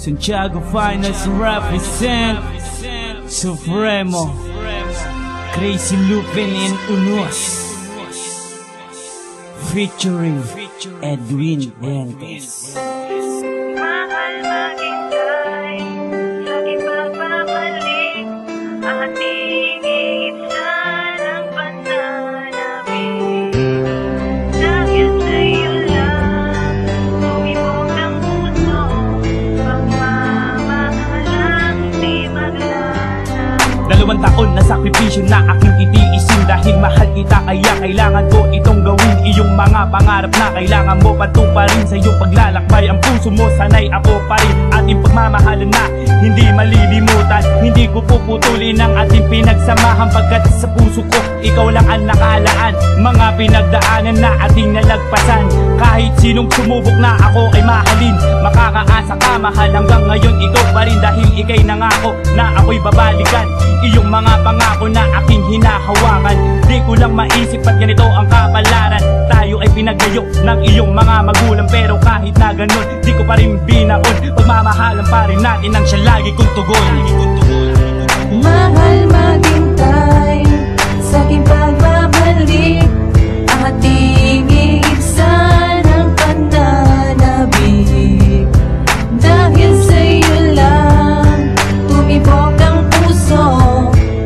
Santiago Finance represent Supremo, Crazy Lupin in Unos, featuring Edwin Buentes. Mahal maghintay sa ipagbabalik ating iibsan ang pananabik. Dahil sa'yo lang tumibok ang puso, pagmamahalang di maglalaho. 2 taon na sakripisyo na aking itiisin. Dahil mahal kita kaya kailangan ko itong gawin. Iyong mga pangarap na kailangan mo patuparin. Sa iyong paglalakbay ang puso mo sanay ako pa rin. Ating pagmamahalan na hindi malilimutan. Hindi ko puputulin ang ating pinagsamahan, pagkat sa puso ko ikaw lang ang nakalaan. Mga pinagdaanan na ating nalagpasan. Kahit sinong sumubok na ako ay mahalin. Makakaasa ka mahal, hanggang ngayon ikaw pa rin. Dahil ikay nangako na ako'y babalikan. Iyong mga pangako na aking hinahawakan. Di ko lang maisip at ganito ang kapalaran. Tayo ay pinaglayo ng iyong mga magulang, pero kahit na ganun di ko pa rin binaon. Pagmamahalan pa rin natin ang siya lagi kong tugon. Mahal maghintay sa aking pagbabalik, ating iibsan ang pananabik. Dahil sa'yo lang tumibok ang puso,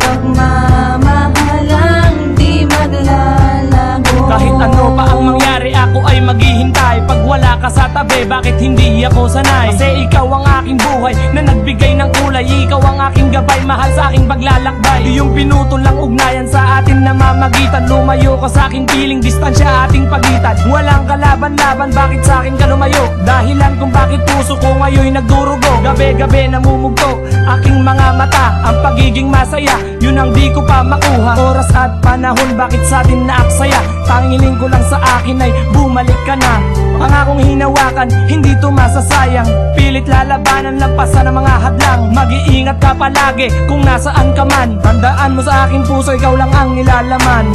pagmamahalang di maglalago. Kahit ano pa ang mangyari ako ay maghihintay. Pag wala ka sa tabi, bakit hindi ako sanay? Kasi ikaw ang aking buhay na nagbigay ng kulay. Ikaw ang aking gabay, mahal sa aking paglalakbay. Iyong pinutol lang ugnayan sa atin na mamagitan. Lumayo ka sa aking piling, distansya ating pagitan. Walang kalaban-laban, bakit sa akin ka lumayo? Dahilan kung bakit puso ko ngayon nagdurugo. Gabi-gabi namumugto aking mga mata. Ang pagiging masaya, yun ang di ko pa makuha. Oras at panahon, bakit sa atin naaksaya? Tangiling ko lang sa akin ay bumalik ka na. Pangakong hinawakan, hindi to masasayang. Pilit lalabanan, lampasan ang mga hadlang. Mag-iingat ka palagi kung nasaan ka man. Tandaan mo sa aking puso, ikaw lang ang nilalaman.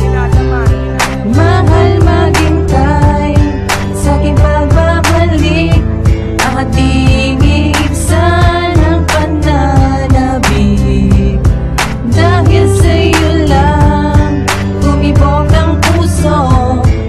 Mahal maghintay sa aking pagbabalik, ating iibsan ang pananabik. Dahil sa'yo lang tumibok ang puso,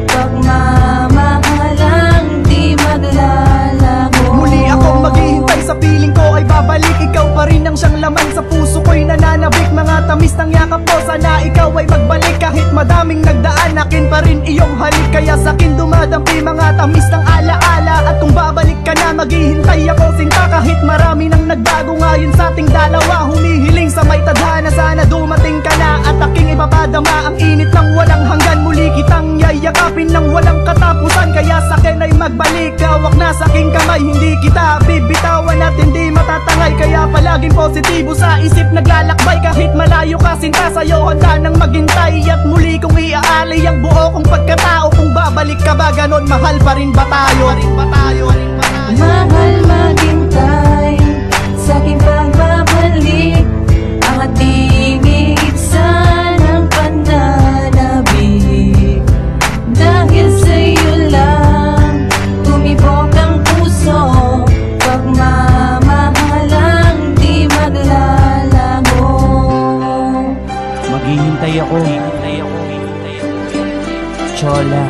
pagmamahalang di maglalago. Muli akong maghihintay, sa piling ko ay babalik. Ikaw pa rin ang siyang laman, sa puso ko'y nananabik. Mga tamis ng yakap ko, sana ikaw ay magbalik. Kahit madaming nagdaan, akin pa rin iyong halik. Kaya sa'kin dumadampi mga tamis ng alaala. At kung babalik ka na, maghihintay ako sinta. Kahit marami nang nagbago ngayon sa ating dalawa, humihiling sa may tadhana, sana dumating ka na. At aking ipapadama ang init ng walang hanggan. Muli kitang yayakapin ng walang katapusan. Kaya sa'kin ay magbalik, hawak na sa aking kamay. Hindi kita bibitawan at hindi matatangay. Kaya palaging positibo sa isip naglalakbay. Kahit malayo ka sinta, sa'yo handa nang maghintay. At muli kong iaalay ang buo kong pagkatao. Kung babalik ka ba ganon, mahal pa rin ba tayo? Mahal maghintay sa aking pagbabalik, ating iibsan ang pananabik. Dahil sa'yo lang tumibok ang puso, pagmamahalang di maglalago. Maghihintay ako, Chola.